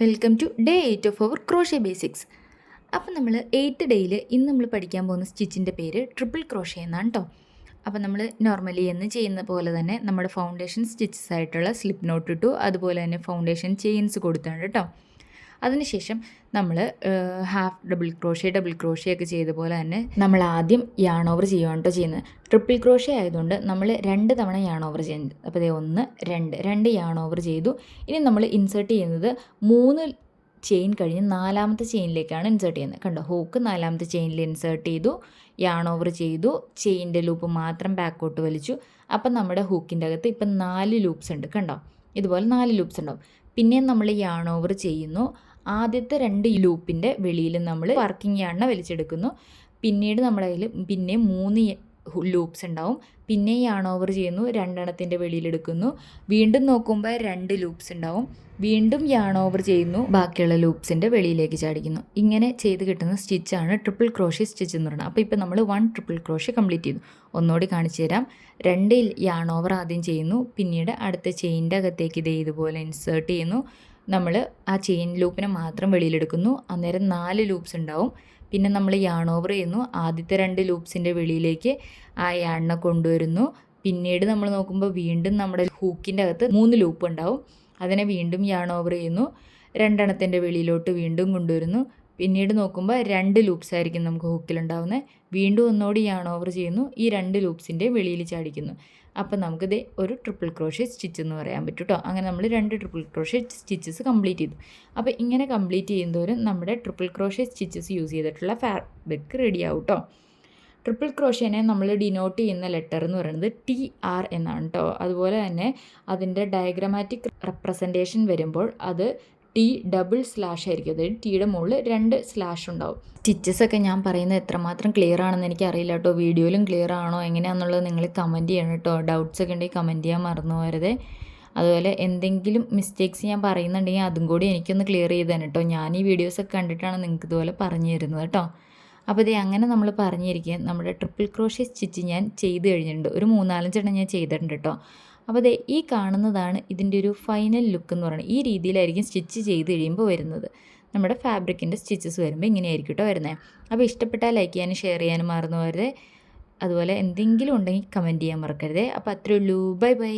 Welcome to day 8 of our crochet basics. അപ്പോൾ നമ്മൾ 8th ഡേയിൽ ഇന്ന് നമ്മൾ പഠിക്കാൻ പോകുന്ന സ്റ്റിച്ചിൻ്റെ പേര് ട്രിപ്പിൾ ക്രോഷേ എന്നാണ് കേട്ടോ. അപ്പോൾ നമ്മൾ നോർമലി എന്ന് ചെയ്യുന്ന പോലെ തന്നെ നമ്മുടെ ഫൗണ്ടേഷൻ സ്റ്റിച്ചസ് ആയിട്ടുള്ള സ്ലിപ്പ് നോട്ട് ഇട്ടു, അതുപോലെ തന്നെ ഫൗണ്ടേഷൻ ചെയിൻസ് കൊടുത്താണ് കേട്ടോ. അതിനുശേഷം നമ്മൾ ഹാഫ് ഡബിൾ ക്രോഷേ ഒക്കെ ചെയ്ത പോലെ തന്നെ നമ്മൾ ആദ്യം യാൺ ഓവർ ചെയ്യുകയാണ് കേട്ടോ ചെയ്യുന്നത്. ട്രിപ്പിൾ ക്രോഷേ ആയതുകൊണ്ട് നമ്മൾ 2 തവണ യാൺ ഓവർ ചെയ്യുന്നത്. അപ്പോൾ അതേ 1 2 യാൺ ഓവർ ചെയ്തു. ഇനി നമ്മൾ ഇൻസേർട്ട് ചെയ്യുന്നത് 3 ചെയിൻ കഴിഞ്ഞ് 4ാമത്തെ ചെയിനിലേക്കാണ് ഇൻസേർട്ട് ചെയ്യുന്നത്. കണ്ടോ, ഹൂക്ക് 4ാമത്തെ ചെയിനിൽ ഇൻസേർട്ട് ചെയ്തു, യാൺ ഓവർ ചെയ്തു, ചെയിൻ്റെ ലൂപ്പ് മാത്രം ബാക്കോട്ട് വലിച്ചു. അപ്പം നമ്മുടെ ഹൂക്കിൻ്റെ അകത്ത് ഇപ്പം 4 ലൂപ്സ് ഉണ്ട്. കണ്ടോ, ഇതുപോലെ 4 ലൂപ്സ് ഉണ്ടാവും. പിന്നെയും നമ്മൾ യാൺ ഓവർ ചെയ്യുന്നു. ആദ്യത്തെ 2 ലൂപ്പിൻ്റെ വെളിയിൽ നമ്മൾ വർക്കിംഗ് യാണിനെ വലിച്ചെടുക്കുന്നു. പിന്നീട് നമ്മുടെ കയ്യിൽ പിന്നെ 3 ലൂപ്സ് ഉണ്ടാവും. പിന്നെ യാൺ ഓവർ ചെയ്യുന്നു, 2 വെളിയിലെടുക്കുന്നു. വീണ്ടും നോക്കുമ്പോൾ 2 ലൂപ്സ് ഉണ്ടാവും. വീണ്ടും യാൺ ഓവർ ചെയ്യുന്നു, ബാക്കിയുള്ള ലൂപ്സിൻ്റെ വെളിയിലേക്ക് ചാടിക്കുന്നു. ഇങ്ങനെ ചെയ്ത് കിട്ടുന്ന സ്റ്റിച്ചാണ് ട്രിപ്പിൾ ക്രോഷേ സ്റ്റിച്ച് എന്ന് പറയുന്നത്. അപ്പോൾ ഇപ്പോൾ നമ്മൾ 1 ട്രിപ്പിൾ ക്രോഷേ കംപ്ലീറ്റ് ചെയ്തു. ഒന്നുകൂടി കാണിച്ചു തരാം. 2 യാൺ ഓവർ ആദ്യം ചെയ്യുന്നു, പിന്നീട് അടുത്ത ചെയിൻ്റെ അകത്തേക്ക് ഇതുപോലെ ഇൻസേർട്ട് ചെയ്യുന്നു. നമ്മൾ ആ ചെയിൻ ലൂപ്പിനെ മാത്രം വെളിയിലെടുക്കുന്നു. അന്നേരം 4 ലൂപ്സ് ഉണ്ടാവും. പിന്നെ നമ്മൾ യാൺ ഓവർ ചെയ്യുന്നു, ആദ്യത്തെ 2 ലൂപ്സിൻ്റെ വെളിയിലേക്ക് ആ യാണിനെ കൊണ്ടുവരുന്നു. പിന്നീട് നമ്മൾ നോക്കുമ്പോൾ വീണ്ടും നമ്മുടെ ഹൂക്കിൻ്റെ അകത്ത് 3 ലൂപ്പ് ഉണ്ടാവും. അതിനെ വീണ്ടും യാൺ ഓവർ ചെയ്യുന്നു, 2 വെളിയിലോട്ട് വീണ്ടും കൊണ്ടുവരുന്നു. പിന്നീട് നോക്കുമ്പോൾ 2 ലൂപ്സ് ആയിരിക്കും നമുക്ക് ഹൂക്കിലുണ്ടാവുന്നത്. വീണ്ടും ഒന്നുകൂടി യാൺ ഓവർ ചെയ്യുന്നു, ഈ 2 ലൂപ്സിൻ്റെ വെളിയിൽ ചാടിക്കുന്നു. അപ്പോൾ നമുക്കിത് ഒരു ട്രിപ്പിൾ ക്രോഷേ സ്റ്റിച്ച് എന്ന് പറയാൻ പറ്റും കേട്ടോ. അങ്ങനെ നമ്മൾ 2 ട്രിപ്പിൾ ക്രോഷേ സ്റ്റിച്ചസ് കംപ്ലീറ്റ് ചെയ്തു. അപ്പോൾ ഇങ്ങനെ കംപ്ലീറ്റ് ചെയ്യുന്നവരും നമ്മുടെ ട്രിപ്പിൾ ക്രോഷേ സ്റ്റിച്ചസ് യൂസ് ചെയ്തിട്ടുള്ള ഫാബ്രിക് റെഡി ആവും കേട്ടോ. ട്രിപ്പിൾ ക്രോഷേനെ നമ്മൾ ഡിനോട്ട് ചെയ്യുന്ന ലെറ്റർ എന്ന് പറയുന്നത് TR എന്നാണ് കേട്ടോ. അതുപോലെ തന്നെ അതിൻ്റെ ഡയഗ്രമാറ്റിക് റെപ്രസെൻറ്റേഷൻ വരുമ്പോൾ അത് T ഡബിൾ സ്ലാഷ് ആയിരിക്കും. അതായത് ടിയുടെ മുകളിൽ 2 സ്ലാഷ് ഉണ്ടാവും. സ്റ്റിച്ചസൊക്കെ ഞാൻ പറയുന്നത് എത്രമാത്രം ക്ലിയർ ആണെന്ന് എനിക്കറിയില്ല കേട്ടോ. വീഡിയോയിലും ക്ലിയർ ആണോ എങ്ങനെയാണെന്നുള്ളത് നിങ്ങൾ കമൻറ്റ് ചെയ്യണം കേട്ടോ. ഡൗട്ട്സ് ഒക്കെ ഉണ്ടെങ്കിൽ കമൻറ്റ് ചെയ്യാൻ മറന്നു പോകരുത്. അതുപോലെ എന്തെങ്കിലും മിസ്റ്റേക്സ് ഞാൻ പറയുന്നുണ്ടെങ്കിൽ അതും കൂടി എനിക്കൊന്ന് ക്ലിയർ ചെയ്ത് തന്നെ കേട്ടോ. ഞാൻ ഈ വീഡിയോസൊക്കെ കണ്ടിട്ടാണ് നിങ്ങൾക്ക് ഇതുപോലെ പറഞ്ഞു തരുന്നത് കേട്ടോ. അപ്പോൾ ഇത് അങ്ങനെ നമ്മൾ പറഞ്ഞിരിക്കുക നമ്മുടെ ട്രിപ്പിൾ ക്രോഷേ സ്റ്റിച്ച് ഞാൻ ചെയ്ത് കഴിഞ്ഞിട്ടുണ്ട്. ഒരു 3-4 എണ്ണം ഞാൻ ചെയ്തിട്ടുണ്ട് കേട്ടോ. അപ്പോൾ അത് ഈ കാണുന്നതാണ് ഇതിൻ്റെ ഒരു ഫൈനൽ ലുക്ക് എന്ന് പറയുന്നത്. ഈ രീതിയിലായിരിക്കും സ്റ്റിച്ച് ചെയ്ത് കഴിയുമ്പോൾ വരുന്നത്. നമ്മുടെ ഫാബ്രിക്കിൻ്റെ സ്റ്റിച്ചസ് വരുമ്പോൾ ഇങ്ങനെയായിരിക്കും കേട്ടോ വരുന്നത്. അപ്പോൾ ഇഷ്ടപ്പെട്ടാൽ ലൈക്ക് ചെയ്യാനും ഷെയർ ചെയ്യാനും മറന്നു പോകരുത്. അതുപോലെ എന്തെങ്കിലും ഉണ്ടെങ്കിൽ കമൻറ്റ് ചെയ്യാൻ മറക്കരുത്. അപ്പോൾ അത്രയേ ഉള്ളൂ. Bye bye.